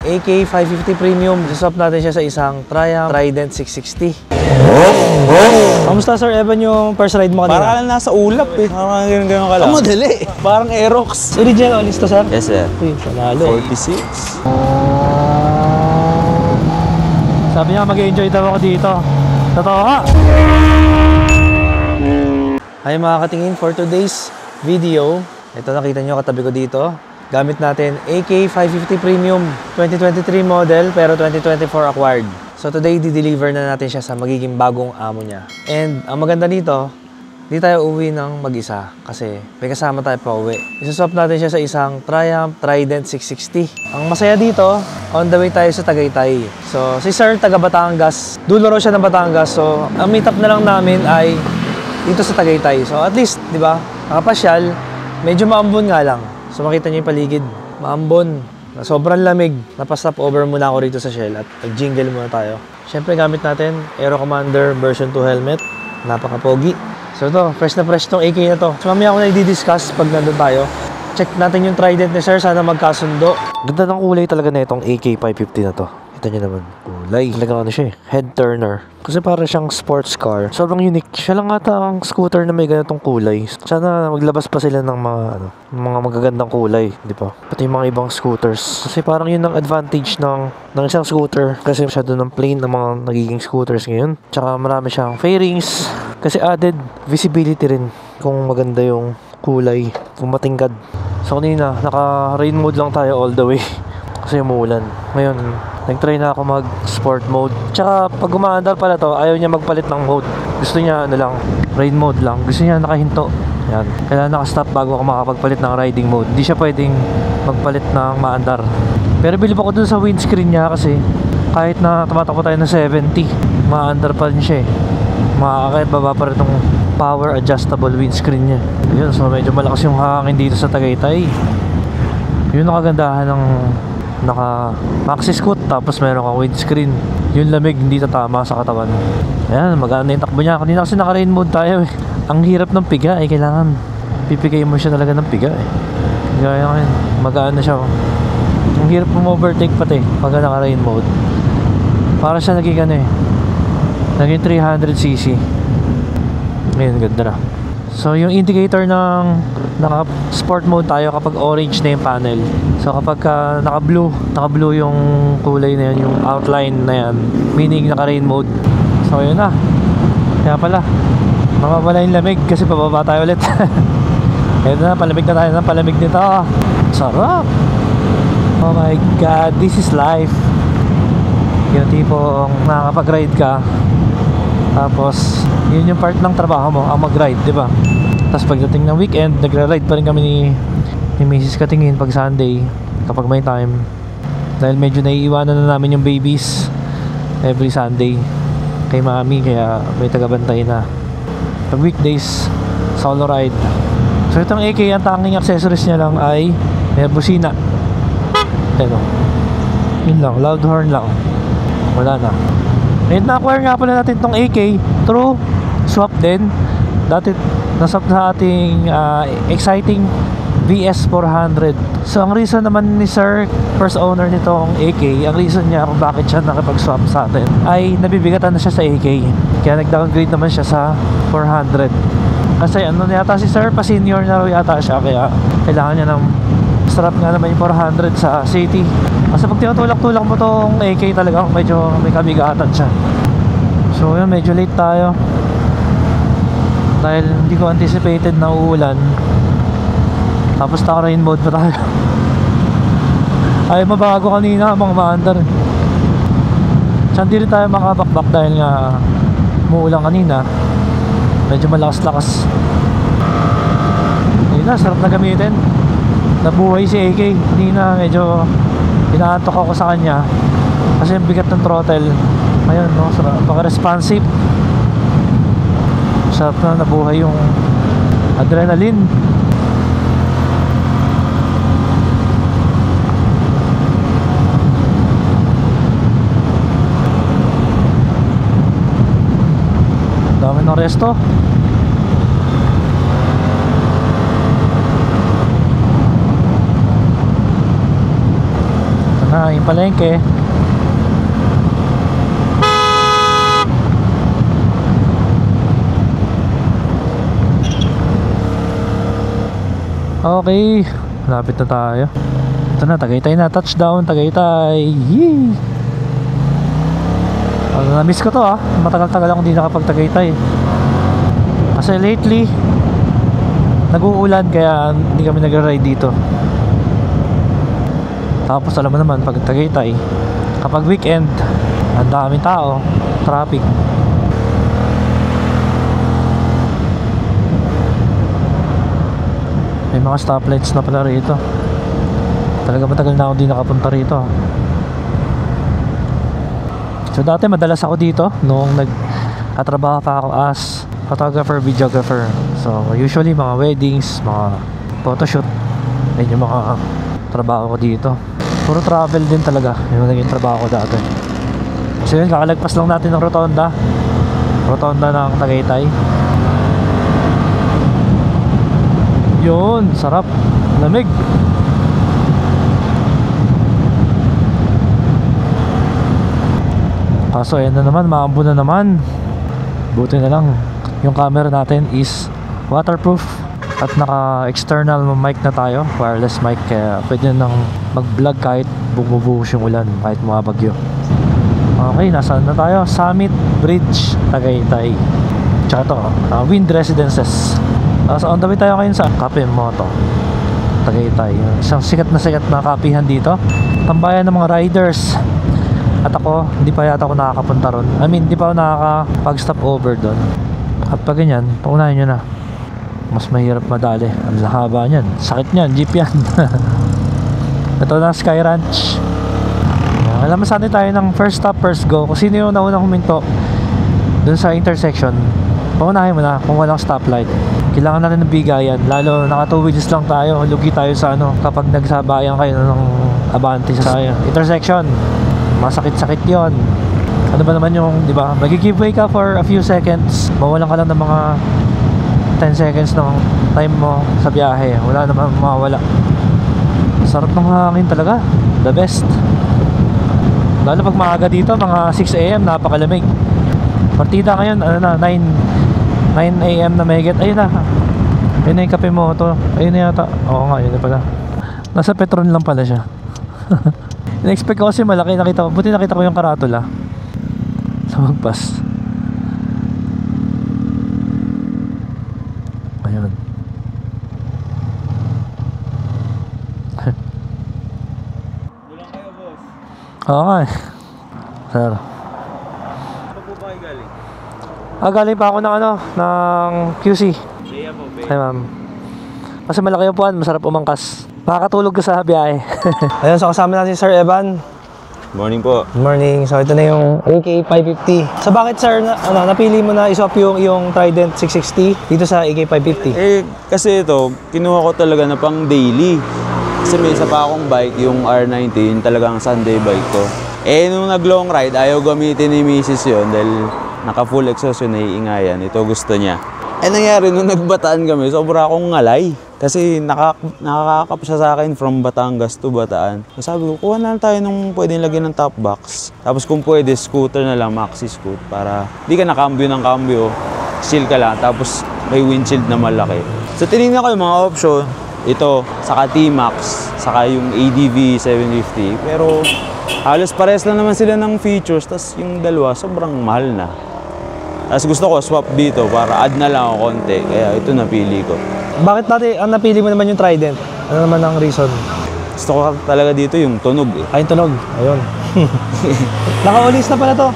AK550 Premium. Isaswap natin siya sa isang Triumph Trident 660. Kamusta Sir Evan yung first ride mo kanina? Parang lang nasa ulap eh. Parang ganun ka lang. Ang madali. Parang Aerox. Original honest to, sir? Yes, sir. Uy, panalo 46. Sabi niya mag-enjoy daw ako dito. Totoo ha? Hi mga katingin, for today's video, ito nakita nyo katabi ko dito. Gamit natin AK550 Premium 2023 model pero 2024 acquired. So today, di-deliver na natin siya sa magiging bagong amo niya. And ang maganda dito, di tayo uwi ng mag-isa kasi may kasama tayo pa uwi. Isaswap natin siya sa isang Triumph Trident 660. Ang masaya dito, on the way tayo sa Tagaytay. So si Sir taga Batangas, dulo raw siya ng Batangas. So ang meet up na lang namin ay dito sa Tagaytay. So at least, di ba, nakapasyal, medyo maambon nga lang. So makita niyo yung paligid, maambon. Sobrang lamig. Napastop over muna ako rito sa Shell at nag-jingle muna tayo. Siyempre gamit natin Aero Commander version 2 helmet. Napaka-pogi. So ito, fresh na fresh tong AK na to. So mamaya ako na i-discuss pag nandun tayo. Check natin yung Trident ni Sir, sana magkasundo. Ganda ng kulay talaga na itong AK550 na to. Kita nyo naman, kulay. Talagang ano siya eh, head turner. Kasi para siyang sports car. Sobrang unique. Siya lang ata ang scooter na may ganitong kulay. Sana maglabas pa sila ng mga magagandang kulay, di ba? Pati yung mga ibang scooters. Kasi parang yun ang advantage ng isang scooter. Kasi masyado ng plain ng mga nagiging scooters ngayon. Tsaka marami siyang fairings. Kasi added visibility rin kung maganda yung kulay. Kung matingkad. So kanina, naka-rain mode lang tayo all the way. Kasi umuulan. Ngayon, nag-try na ako mag-sport mode. Tsaka pag umaandar pala to, ayaw niya magpalit ng mode. Gusto niya rain mode lang. Gusto niya nakahinto. Yan. Kailangan naka-stop bago ako makapagpalit ng riding mode. Hindi siya pwedeng magpalit ng maandar. Pero bilib ako dun sa windscreen niya kasi kahit na tumatakbo tayo ng 70, maandar pa rin siya eh. Kahit baba pa rin itong power adjustable windscreen niya. Yun, so medyo malakas yung hangin dito sa Tagaytay. Yun ang kagandahan ng naka-maxi scoot tapos meron kang windscreen. Yung lamig hindi tatama sa katawan. Ayan, maganda yung takbo niya. Kanina kasi naka-rain mode tayo eh. Ang hirap ng piga eh, kailangan pipigay mo siya talaga ng piga eh. Kaya ngayon, magaan na siya. Ang hirap mo overtake pati pag naka-rain mode. Para siya naging naging 300cc. Ngayon, ganda na. So yung indicator ng naka-sport mode tayo kapag orange na yung panel. So kapag naka-blue yung kulay na yan, yung outline na yan, meaning naka-rain mode. So yun na. Kaya pala, mawawala yung lamig kasi pababa tayo ulit. Ayun na, palamig na tayo ng palamig nito. Sarap! Oh my God, this is life. Yung tipong nakakapag-ride ka, tapos yun yung part ng trabaho mo, ang mag-ride, di ba? Tapos pagdating ng weekend, nagra-ride pa rin kami ni Mrs. Katingin pag Sunday kapag may time. Dahil medyo naiiwanan na namin yung babies every Sunday kay mami, kaya may tagabantay na. Pag weekdays, solo ride. So itong AK, ang tanging accessories niya lang ay may busina. Pero yun lang, loud horn lang. Wala na. And na-acquire nga pala natin itong AK through swap din. Dati naswap sa ating exciting VS400. So ang reason naman ni Sir, first owner nitong AK, ang reason niya kung bakit siya nakipag-swap sa atin ay nabibigatan na siya sa AK. Kaya nag-downgrade naman siya sa 400. Kasi yata si Sir, pa senior na raw yata siya, kaya kailangan niya ng strap nga naman yung 400 sa city. Kasi pag tinutulak-tulak mo tong AK talaga, medyo may kabigatan siya. So yun, medyo late tayo dahil hindi ko anticipated na uulan. Tapos naka-rain mode pa tayo. Ay mabago kanina, mga maandar. Saan di rin tayo makabakbak dahil nga muulan kanina. Medyo malakas-lakas. Yun na, sarap na gamitin. Nabuhay si AK. Hindi na, medyo inaantok ako sa kanya kasi yung bigat ng throttle. Ayun, no, sarap, paka-responsive. Sarap na, nabuhay yung adrenaline. Dami ng resto. aming palengke. Okay, malapit na tayo. Ito na, Tagaytay na. Touchdown, Tagaytay. Yee! Na-miss ko to matagal-tagal akong hindi nakapag-Tagaytay. Kasi lately nag-uulan kaya hindi kami nag-ride dito. Tapos alam mo naman pag Tagaytay, kapag weekend ang daming tao, traffic. May mga stoplights na pala rito. Talaga matagal na ako di nakapunta rito. So dati madalas ako dito noong nag-atrabaho pa ako as photographer, videographer. So usually mga weddings, mga photoshoot, yun yung mga trabaho ko dito. Puro travel din talaga yung naging trabaho ko dati. So yun, kakalagpas lang natin ng rotonda ng Tagaytay. Yun, sarap, lamig. Kaso ayan na naman, maambo na naman. Buti na lang yung camera natin is waterproof at naka external mic na tayo, wireless mic, kaya pwede nang mag vlog kahit bumubuhos yung ulan, kahit mabagyo. Okay, nasaan na tayo? Summit Bridge, Tagaytay. Tsaka ito, Wind Residences. So on the way tayo ngayon sa Cafe Moto, Tagaytay. Isang sikat na kapihan dito, tambayan ng mga riders. At ako, hindi pa yata ako nakakapunta ron. I mean, hindi pa ako nakakapag-stop over doon. At pag ganyan, paunahin nyo na. Mas mahirap madali. Ang haba niyan. Sakit niyan, jeep yan. Ito na, Sky Ranch. Alam mo, saan tayo ng first stop, first go. Kung sino yung naunang huminto doon sa intersection, paunahin mo na kung walang stoplight. Kailangan natin ng bigayan. Lalo, naka 2 wheels lang tayo. Lugi tayo sa kapag nagsabayan kayo ng abante sa intersection. Masakit-sakit yon. Ano ba naman yung, di ba, mag-give way ka for a few seconds, mawalan ka lang ng mga 10 seconds ng time mo sa biyahe, wala naman mawawala. Sarap ng hangin talaga, the best. Lalo pag maaga dito, mga 6 AM, napakalamig. Partida ngayon, 9 AM na mahigit. Ayun na, ayun na yung Cafe Moto. Ayun na yata, oo nga, yun na pala. Nasa Petron lang pala siya. In-expect ko kasi malaki, buti nakita ko yung karatula sa magpas. Ayun. Bulang kayo, boss. Oo nga eh. Sir. Ano po ba kayo galing? Galing pa ako ng QC. Leia po, be. Ay ma'am. Kasi malaki yung puwan, masarap umangkas. Makakatulog ka sa biyahe. Ayun, so kasama natin si Sir Evan. Morning po. Good morning. So ito na yung AK550. So bakit sir, napili mo na iswap yung Trident 660 dito sa AK550? Kasi ito, kinuha ko talaga na pang daily. Kasi may isa pa akong bike, yung R90, talagang Sunday bike ko. Nung nag-long ride, ayaw gamitin ni Mrs. yun dahil naka-full exhaust yun, naiingayan. Ito gusto niya. Nangyari nung nagbataan kami, sobra akong ngalay. Kasi nakakakap siya sa akin from Batangas to Bataan. Sabi ko, kuha na lang tayo nung pwedeng lagyan ng top box. Tapos kung pwede, scooter na lang, maxi scoot. Para di ka nakambyo ng kambyo, chill ka lang. Tapos may windshield na malaki. So tinignan ko yung mga option. Ito, saka T-Max, saka yung ADV 750. Pero halos pares lang naman sila ng features. Tapos yung dalawa, sobrang mahal na. Tapos gusto ko swap dito para add na lang ako konti. Kaya ito napili ko. Bakit ang napili mo naman yung Trident? Ano naman ang reason? Gusto ko talaga dito yung tunog eh. Ay, tunog. Ayun. Naka-all-ins na pala to.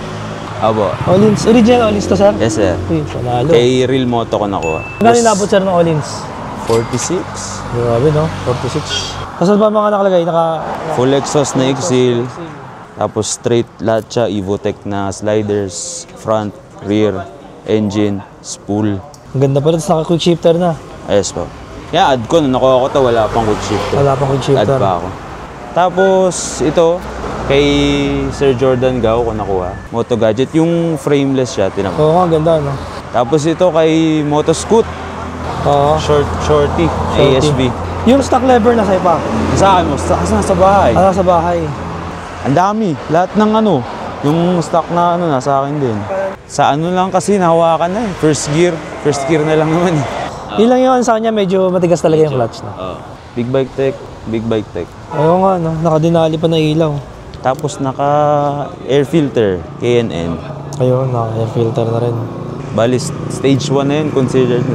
Abo. All-ins. Original all-ins to, sir? Yes, sir. Uy, sanalo. Kay Real Moto ko nakuha. Magkano inabot, sir, ng all-ins? 46. Grabe, no? 46. Tapos ba mga nakalagay? Full exhaust na Exil. Tapos straight lahat siya. Evotech na sliders. Front, rear, engine, spool. Ang ganda pala. Tapos naka-quick shifter na. Ayos po. Yeah, add ko. Nung nakuha ko to, wala pang quick shifter. Wala pang quick shifter. Add pa ako. Tapos ito, kay Sir Jordan Gao ko nakuha. Moto Gadget. Yung frameless siya, tinapos. Oo, ang ganda, no? Tapos ito kay Motoscoot. Oo. Shorty. ASV. Yung stock lever na sa'yo pa? Sa akin mo, kasi nasa bahay. Sa bahay. Ang dami. Lahat ng ano, yung stock na ano, nasa akin din. Sa ano lang kasi, nahawakan na eh. First gear na lang naman eh. Yun lang yun sa kanya, medyo matigas talaga yung clutch na. Big Bike Tech, Big Bike Tech. Oo nga, no? Nakadinali pa na ilaw. Tapos naka air filter, K&N. Ayun, naka-air filter na rin. Bali, stage 1 na yun, considered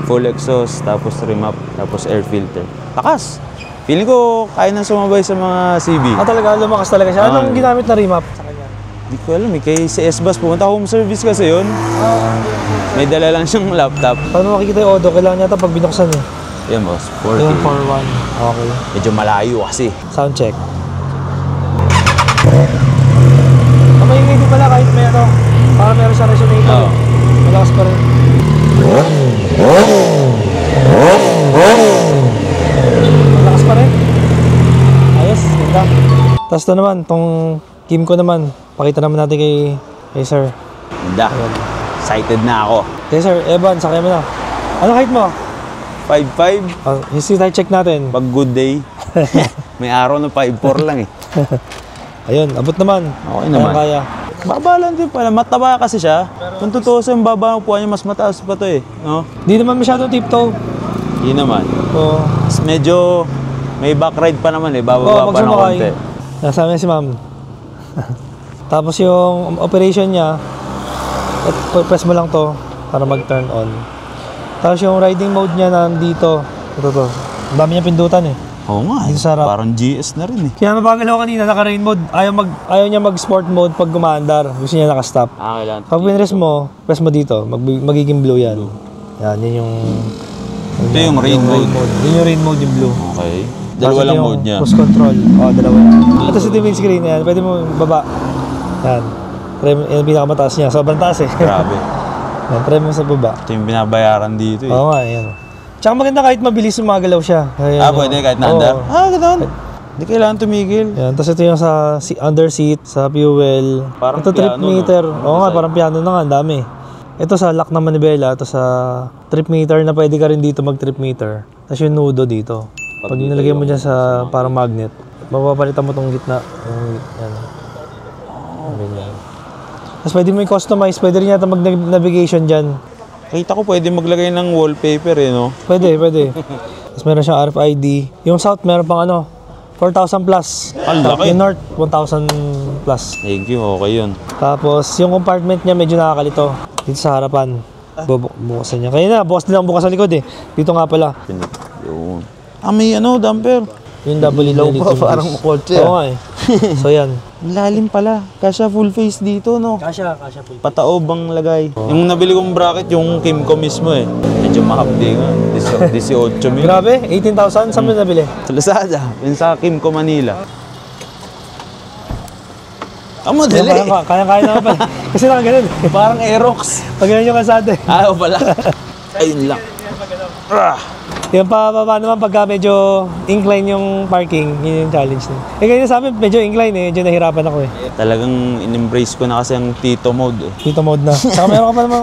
full exhaust, tapos remap, tapos air filter. Takas! Feeling ko kaya nang sumabay sa mga CB. Talaga, lumakas talaga siya. Anong ginamit na remap sa kanya? Hindi ko alam eh, kay CS Bus pumunta home service kasi yun. May dala lang siyang laptop. Paano makikita yung auto? Kailangan yata pag binuksan eh. Yan boss, 4K. Yung 4-1. Okay. Medyo malayo kasi. Sound check. Maingay din pala kahit may ano. Para meron siya resonator. Malakas pa rin. Malakas pa rin. Ayos, ganda. Tapos ito naman, tong Kimco naman. Pakita naman natin kay sir. Ganda. Excited na ako. Okay sir, Evan, sakay mo na. Ano height mo? 5'5". History tayo check natin. Pag good day. May araw na 5'4" lang eh. Ayun, abot naman. Okay naman. Kaya. Baba lang din pala. Mataba kasi siya. Kung totoo sa yung baba ng upuan niya, mas mataas pa to eh. No? Di naman masyadong tiptoe. Hindi naman. Oo. Medyo may back ride pa naman eh. Bababa pa ng konti. Nasama niya si ma'am. Tapos yung operation niya, press mo lang to para mag-turn on. Tapos yung riding mode niya nandito. Ito to. Ang dami niya pindutan eh. Oo nga eh. Parang GS na rin eh. Kaya mabagal ako kanina, naka-rain mode. Ayaw niya mag-sport mode pag gumaandar. Gusto niya naka-stop. Kailangan. Pag press mo dito, magiging blue yan. Yan, yun yung... Ito yung rain mode. Yun yung rain mode, yung blue. Okay. Dalawa lang mode niya. Cruise control. Dalawa. Ito sa windscreen yan. Pwede mo baba. Yan. Yan yung pinakamataas niya. Sobrang taas eh. Grabe. Yan, try mo sa baba. Ito yung binabayaran dito eh. Oo nga, yan. Tsaka maganda kahit mabilis gumagalaw siya. Ayan, pwede kahit naandar? Ganun. Hindi kailangan tumigil. Yan, tapos ito yung sa under seat, sa fuel. Parang ito trip piano, meter. no? Oo nga, parang piano na nga, ang dami. Ito sa lock na manibela, ito sa trip meter na pwede ka rin dito mag-trip meter. Tapos yung nudo dito. Pag nilagay mo dyan sa parang magnet, mapapalitan mo tong gitna. Yan. Ganyan. Tapos pwede mo i-customize, pwede rin yata mag-navigation dyan. Kita ko pwede maglagay ng wallpaper eh, no? Pwede. Tapos meron siyang RFID. Yung south meron pang 4,000 plus. Ang laki. Yung north, 1,000 plus. Thank you, okay yun. Tapos yung compartment niya medyo nakakalito. Dito sa harapan. Bukasan niya. Kaya na, bukas din ang bukas sa likod eh. Dito nga pala. Yun. May damper. Yung double ilaw pa, parang kotse. Oo nga eh. So yan. Lalim pala. Kasya full face dito, no? Kasya full. Pataob ang lagay. Yung nabili kong bracket, yung Kimco mismo eh. Medyo mahapdi nga. 18 mil. Grabe, 18,000. Saan mo nabili? Sa Lazada. Yun sa Kimco, Manila. Madali. Kaya naman pala. Kasi nakaganon. Parang Aerox. Pag ganun yung kalsada eh. Pala. Ayun lang. Yung pababa naman pagka medyo incline yung parking, yun yung challenge na. Ganyan sa amin, medyo incline eh, medyo nahirapan ako eh. Talagang in-embrace ko na kasi ang Tito mode eh. Tito mode na. Saka meron ka pa namang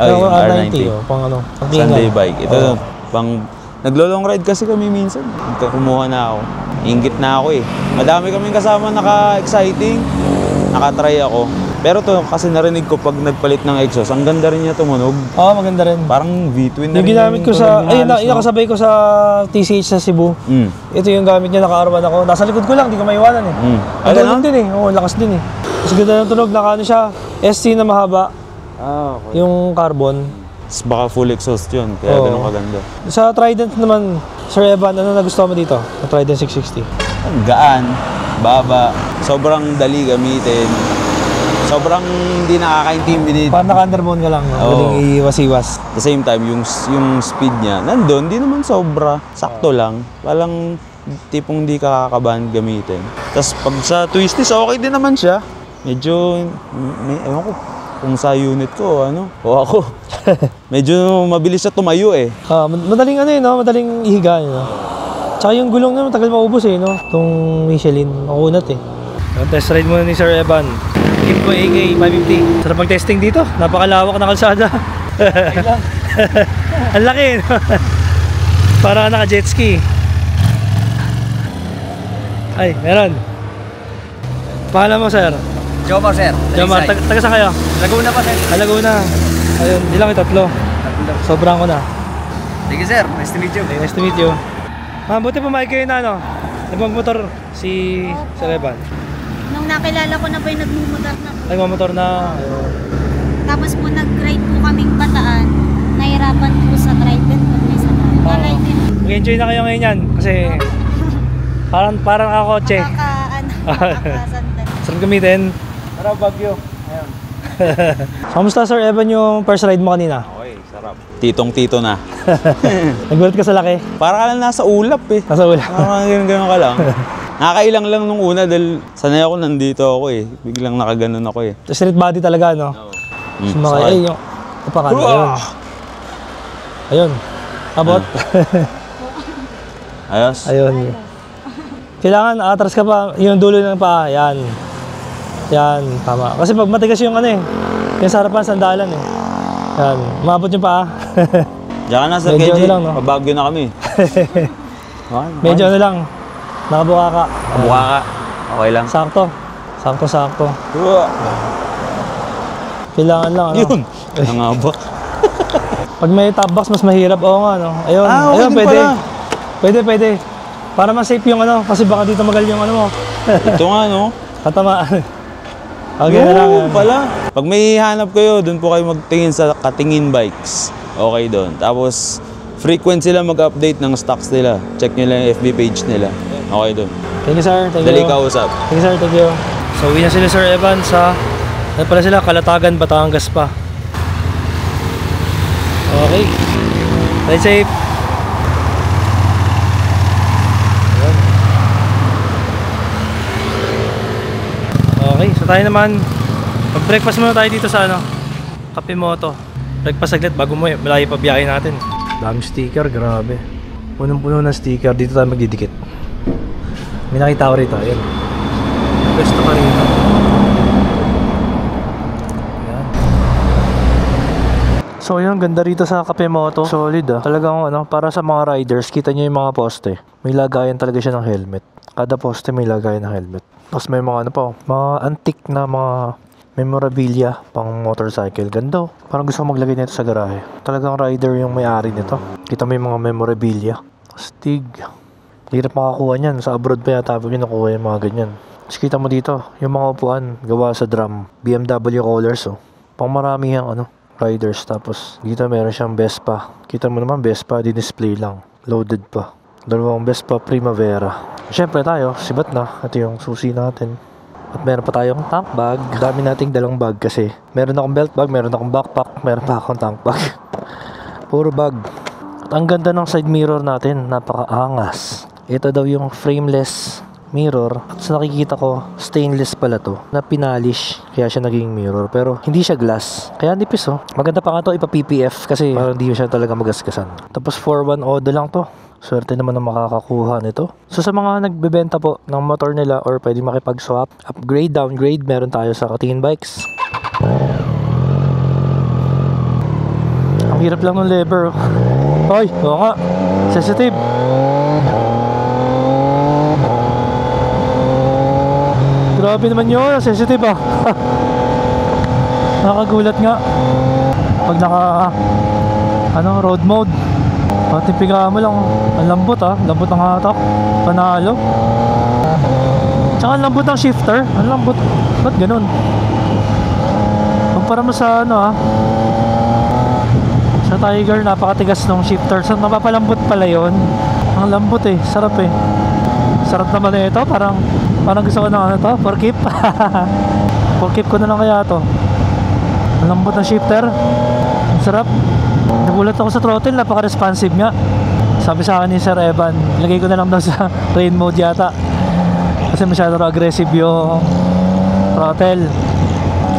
yung R90 pang Sunday bike. Ito, pang naglo-long ride kasi kami minsan. Kumuha na ako. Inggit na ako eh. Madami kaming kasama naka-exciting. Nakatry ako. Pero to kasi narinig ko pag nagpalit ng exhaust, ang ganda rin niya tumunog. Oo, maganda rin. Parang V-twin na yung ginamit ko sa, nakasabay ko sa TCH sa Cebu. Ito yung gamit niya, naka-R1 ako. Nasa likod ko lang, di ko maiwanan eh. Ang tunog din eh, lakas din eh. Mas ganda ng tunog, naka siya, SC na mahaba. Okay. Yung carbon. Baka full exhaust yun, kaya ganun kaganda. Sa Trident naman, Sir Evan, ano nagustuhan mo dito? Sa Trident 660? Ang gaan, baba, sobrang dali gamitin. Sobrang hindi nakaka-intimidate. Parang naka-underbone ka lang, galing iwas-iwas. At the same time, yung speed niya, nandun, di naman sobra. Sakto lang. Walang tipong di kakakabahan gamitin. Tapos pag sa twisties, okay din naman siya. Medyo, ewan ko, kung sa unit ko, o ako. Medyo mabilis siya tumayo eh. Madaling madaling ihiga. Tsaka yung gulong na matagal maubos eh, no? Itong Michelin, makunat eh. Test ride muna ni Sir Evan. Kimco AK 550. Sarap pag-testing dito. Napakalawak na kalsada. Ang laki, no? Para naka-jet ski. Ay, meron. Pahala mo, sir? Jomar, sir. Jomar, taga saan kayo? Laguna pa, sir. Laguna. Ayun, ilang yung tatlo. Sobrang ko na. Sige, sir. Nice to meet you. Okay, nice to meet you. Buti pumayag kayo na, ano? Nagmagmotor si Sir Evan. Nung nakilala ko na po yung nagmumotor na po. Nagmamotor na. Ayun. Tapos po nag-ride po kaming Bataan. Nahirapan po sa driver pag may sakay. Kalay din. Mag-enjoy na kayo ngayon yan. Kasi parang kakakotse. Nakakasandal. Sarap gamitin. Tara, Baguio. Ayun. Kamusta, Sir Evan, yung first ride mo kanina? Okay, sarap. Titong-tito na. Nagulat ka sa laki? Para ka lang nasa ulap eh. Nasa ulam. Parang ganun ka lang. Nakakailang lang nung una dahil sanay ako nandito ako eh. Biglang nakaganon ako eh. Street body talaga, no? Sumakay. Ay, yung upakan. Ayun. Ayun. Abot. Ayos. Ayun. Kailangan atras ka pa. Yung dulo ng paa. Yan. Yan. Tama. Kasi pag matigas yung ano eh. Yung sa harapan, sandalan eh. Yan. Umabot yung paa. Diyan ka na, Sir Medyo KJ. ano lang, no? Pabagyo na kami. Medyo ano lang. Nakabuka ka. Kabuka ka. Okay lang. Sakto. Sakto. Uwa. Kailangan lang, ano? Yun. Ang haba. Pag may top box, mas mahirap. Oo nga, no? Ayun. Okay Ayun, din pwede. pala. Pwede. Para mas safe yung ano. Kasi baka dito magal yung ano mo. Ito nga, no? Katamaan. Okay na lang yan. Pala. Pag may hanap kayo, doon po kayo magtingin sa Katingin Bikes. Okay doon. Tapos, frequent sila mag-update ng stocks nila. Check nyo lang yung FB page nila. Okay doon. Thank you, sir. Thank you. Dali kausap. Thank you, sir. Thank you. So, uwi na sila, Sir Evan, sa... Ano pala sila? Kalatagan, Batangas pa. Okay. Stay safe. Ayan. Okay. So, tayo naman. Mag-breakfast muna tayo dito sa ano? Kape Moto. Breakfast saglit bago mo malayo pa biyahe natin. Daming sticker. Grabe. Punong-puno ng sticker. Dito tayo magdidikit. May nakita ko rito. Ayan. Pwesto ka rito. Ayan. So yun, ganda rito sa Cafe Moto. Solid ah. Talagang ano, para sa mga riders, kita nyo yung mga poste. May lagayan talaga siya ng helmet. Kada poste may lagayan ng helmet. Tapos may mga ano pa, mga antique na mga memorabilia pang motorcycle. Ganda oh. Parang gusto ko maglagay nito sa garahe. Talagang rider yung may-ari nito. Kita mo yung mga memorabilia. Stig. Hirap makakuha niyan. Sa abroad pa yata kinukuha yung mga ganyan. Tapos kita mo dito, yung mga upuan gawa sa drum. BMW colors oh. Pang marami yung ano, riders. Tapos dito meron siyang Vespa. Kita mo naman Vespa, di-display lang. Loaded pa. Dalawang Vespa Primavera. Siyempre tayo, sibat na. Ito yung susi natin. At meron pa tayong tank bag. Dami nating dalang bag kasi. Meron akong belt bag, meron akong backpack, meron pa akong tank bag. Puro bag. At ang ganda ng side mirror natin, napakaangas. Ito daw yung frameless mirror. At sa nakikita ko, stainless pala to. Na pinalish, kaya siya naging mirror. Pero hindi siya glass. Kaya nipis oh. Maganda pa nga to ipa-PPF kasi parang hindi siya talaga magasgasan. Tapos 4-1 Odo lang to. Swerte naman ang makakakuha nito. So sa mga nagbebenta po ng motor nila or pwede makipag-swap, upgrade, downgrade, meron tayo sa Katingin Bikes. Ang hirap lang ng lever. Hoy, oo nga. Sensitive. Grabe naman yun. Sensitive ah. Nakagulat nga. Pag road mode. Tipiga mo lang. Ang lambot ah. Lambot ng hatak. Panalo. Tsaka ang lambot ng shifter. Ang lambot. Ba't ganun? Kumpara mo sa sa Tiger, napakatigas ng shifter. So napapalambot pala yun. Ang lambot eh. Sarap eh. Sarap naman eh ito. Parang gusto ko ng forkip. Forkip ko na lang kaya to. Ang lambot ng shifter. Ang sarap. Nagulat ako sa throttle, napaka-responsive nga. Sabi sa akin ni Sir Evan, lagay ko na lang daw sa rain mode yata. Kasi masyado aggressive yung throttle.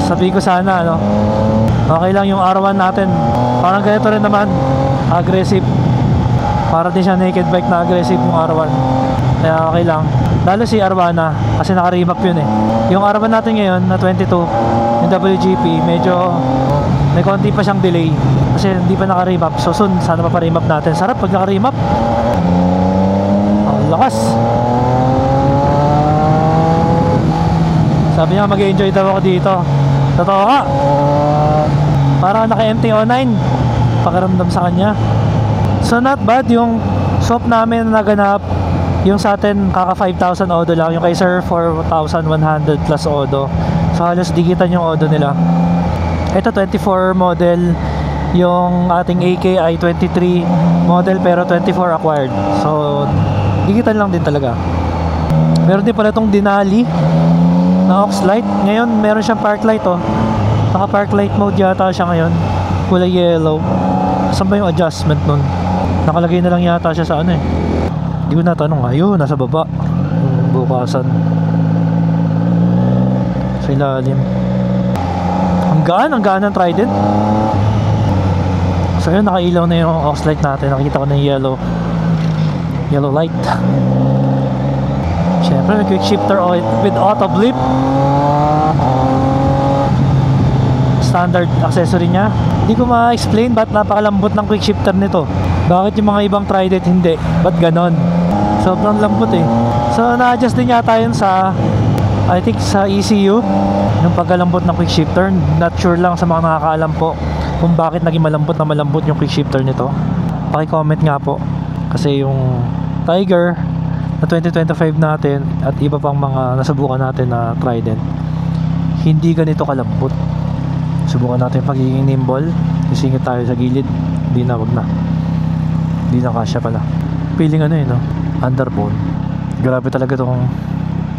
Sabi ko sana, okay lang yung R1 natin. Parang ganito rin naman, aggressive. Para din siya naked bike na aggressive yung R1. Kaya okay lang. Lalo si Arwana, kasi naka-remap yun eh. Yung R1 natin ngayon, na 22, yung WGP, medyo may konti pa siyang delay. Kasi hindi pa naka-remap. So soon, sana pa pa-remap natin. Sarap pag naka-remap. Ang lakas. Sabi niya mag-enjoy daw ako dito. Totoo nga. Parang naka-MT-09 pakiramdam sa kanya. So not bad yung swap namin na naganap. Yung sa atin kaka 5,000 odo lang. Yung kay Sir 4,100 plus odo. So halos digitan yung odo nila. Ito 24 model. Yung ating AK ay 23 model pero 24 acquired. So digitan lang din talaga. Meron din pala itong Denali na aux light. Ngayon meron siyang park light oh. Naka park light mode yata siya ngayon. Kulay yellow. Saan ba yung adjustment nun? Nakalagay na lang yata siya sa ano eh. Hindi ko natanong. Ayun, nasa baba. Yung bukasan. Sa ilalim. Ang gaan ng Trident. So yun, nakailaw na yung aux light natin. Nakikita ko na yung yellow light. Siyempre, may quick shifter with auto blip. Standard accessory niya. Hindi ko ma-explain ba't napakalambot ng quick shifter nito. Bakit yung mga ibang Trident hindi? Ba't ganon? Sobrang lambot eh. So na-adjust din yata yun sa I think sa ECU yung pagkalambot ng quick shifter. Not sure lang sa mga nakakaalam po kung bakit naging malambot yung quick shifter nito. Paki-comment nga po. Kasi yung Tiger na 2025 natin at iba pang mga nasubukan natin na Trident, hindi ganito kalambot. Subukan natin pagiging nimble. Sisingit tayo sa gilid. Hindi na, wag na. Hindi na kasya pala. Feeling ano yun, no? Underbone. Grabe talaga itong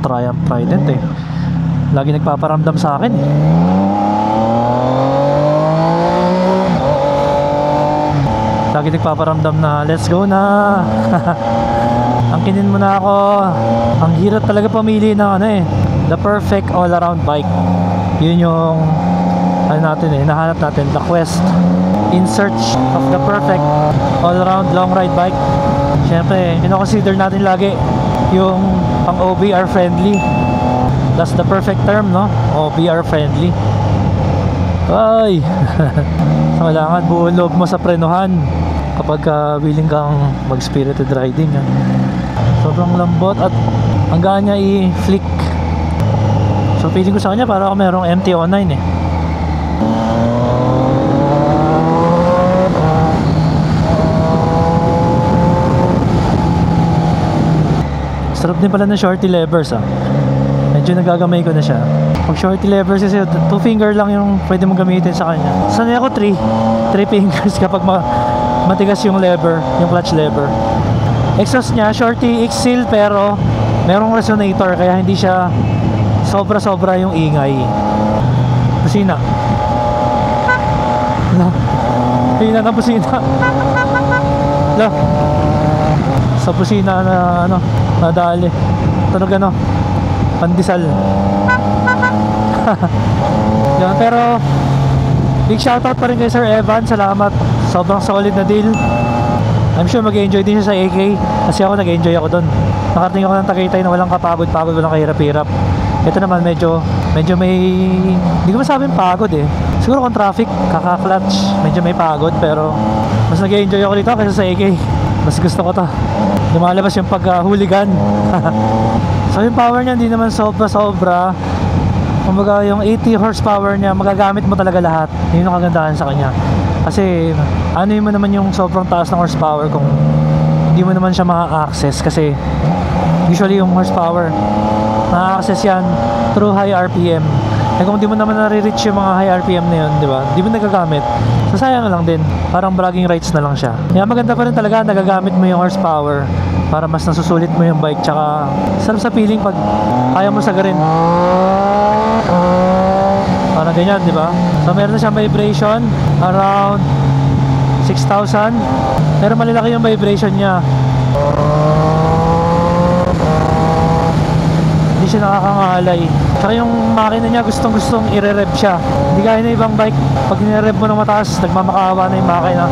Triumph Trident eh. Lagi nagpaparamdam sa akin eh. Lagi nagpaparamdam na let's go na. Angkinin mo na ako. Ang hirap talaga pamili ng ano eh, the perfect all around bike. Yun yung ano natin eh, nahanap natin, the quest in search of the perfect all around long ride bike. Syempre, consider natin lagi yung pang OBR friendly. That's the perfect term, no? OBR friendly. Ay. So, kailangan buo loob mo sa prenuhan kapag willing kang mag spirited riding ha? Sobrang lambot at ang gaan niya i-flick. So feeling ko sa kanya para ako merong MT-09 eh. Sarap din pala ng shorty levers ah. Medyo nagagamay ko na siya. Pag shorty levers kasi 2 finger lang yung pwede mong gamitin sa kanya. Sanay ako 3 fingers kapag matigas yung lever, yung clutch lever. Exhaust niya shorty X-Seal pero merong resonator kaya hindi siya sobra-sobra yung ingay. Busina. No. Hina na busina. No. Sa busina na ano, nadali. Tunog ano, pandesal. Yan, pero big shoutout pa rin kay Sir Evan. Salamat. Sobrang solid na deal. I'm sure mag-enjoy din siya sa AK kasi ako nag-enjoy ako doon. Nakarating ako ng Tagaytay na walang kapagod-pagod, walang kahirap-hirap. Ito naman medyo may, hindi ko masabing pagod eh. Siguro kung traffic, kaka-clutch, medyo may pagod pero mas nag-enjoy ako dito kaysa sa AK. Mas gusto ko to. Lumalabas yung pag-hooligan. So yung power niya hindi naman sobra-sobra. Kumbaga yung 80 horsepower niya, magagamit mo talaga lahat. Yun yung kagandahan sa kanya. Kasi ano mo naman yung sobrang taas ng horsepower kung hindi mo naman siya ma-access. Kasi usually yung horsepower ma-access yan through high RPM. Eh kung di mo naman nare-reach yung mga high RPM na yun, di ba? Di mo nagagamit. So sayang lang din. Parang bragging rights na lang siya. Kaya maganda pa rin talaga nagagamit mo yung horsepower para mas nasusulit mo yung bike. Tsaka sarap sa feeling pag kaya mo sagarin. Parang ganyan, di ba? So meron na siyang vibration around 6,000. Pero malaki yung vibration niya. Hindi siya nakakangalay. Tsaka yung makina niya gustong i-rev siya. Hindi kaya na ibang bike. Pag nire-rev mo ng mataas, nagmamakaawa na yung makina.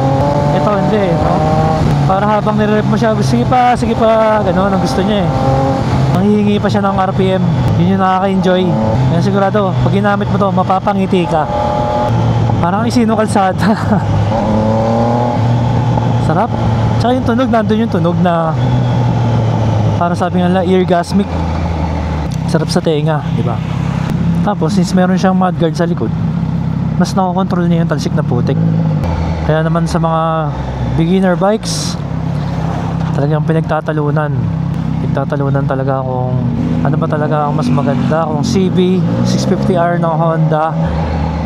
Ito hindi, no? Para habang nire-rev mo siya, sige pa, gano'n ang gusto niya eh. Manghihingi pa siya ng RPM. Yun yung nakaka-enjoy. Kaya sigurado, pag ginamit mo to, mapapangiti ka. Parang isino kalsada. Sarap. Tsaka yung tunog, nandun yung tunog na parang sabi nga nila, eargasmic. Sarap sa tenga, di ba? Tapos since meron siyang mudguard sa likod, mas nakokontrol niya yung talsik na putik. Kaya naman sa mga beginner bikes, talagang pinagtatalunan talaga kung ano ba talaga ang mas maganda, kung CB 650R ng Honda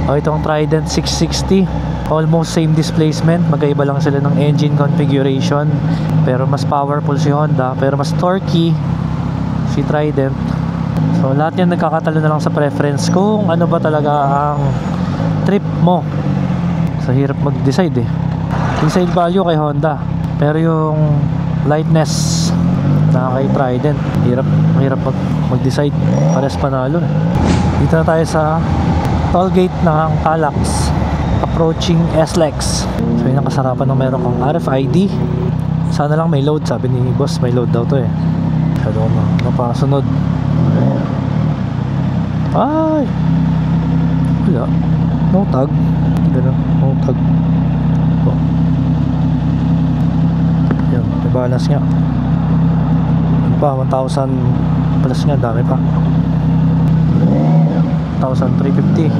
o itong Trident 660. Almost same displacement, magkaiba lang sila ng engine configuration, pero mas powerful si Honda, pero mas torquey si Trident. So lahat yan nagkakatalo na lang sa preference kung ano ba talaga ang trip mo. Sa hirap mag-decide eh. Resale value kay Honda, pero yung lightness na kay Trident, hirap mag-decide. Pares panalo eh. Dito na tayo sa toll gate ng Calax, approaching SLEX. So yun ang kasarapan ng meron kong RFID. Sana lang may load, sabi ni boss, may load daw to eh. Masyado ko mapasunod. Ay, wala, no tag. Ganun, no tag. Oh. Yan, may balance nga. Ano pa, 1,000 plus nga, dami pa. 1,350.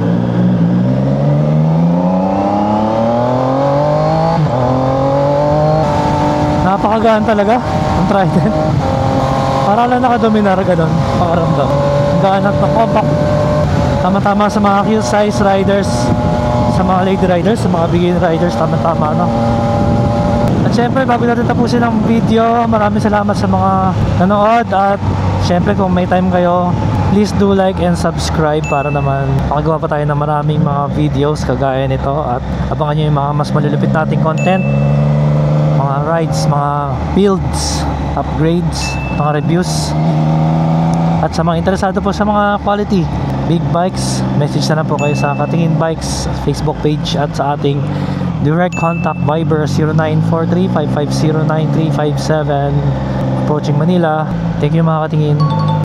Napakagaan talaga ang Trident. Para lang nakadominar ganun, pakaramdam. Ang gaan at compact. Tama-tama sa mga cute size riders, sa mga lady riders, sa mga beginner riders, tama-tama no. At syempre bago natin tapusin ang video, maraming salamat sa mga nanood. At syempre kung may time kayo, please do like and subscribe para naman makagawa pa tayo ng maraming mga videos kagaya nito. At abangan nyo yung mga mas malulupit nating content, mga rides, mga builds, upgrades, mga reviews. At sa mga interesado po sa mga quality big bikes, message na lang po kayo sa Katingin Bikes Facebook page at sa ating direct contact Viber 0943-550-9357. Approaching Manila. Thank you mga katingin.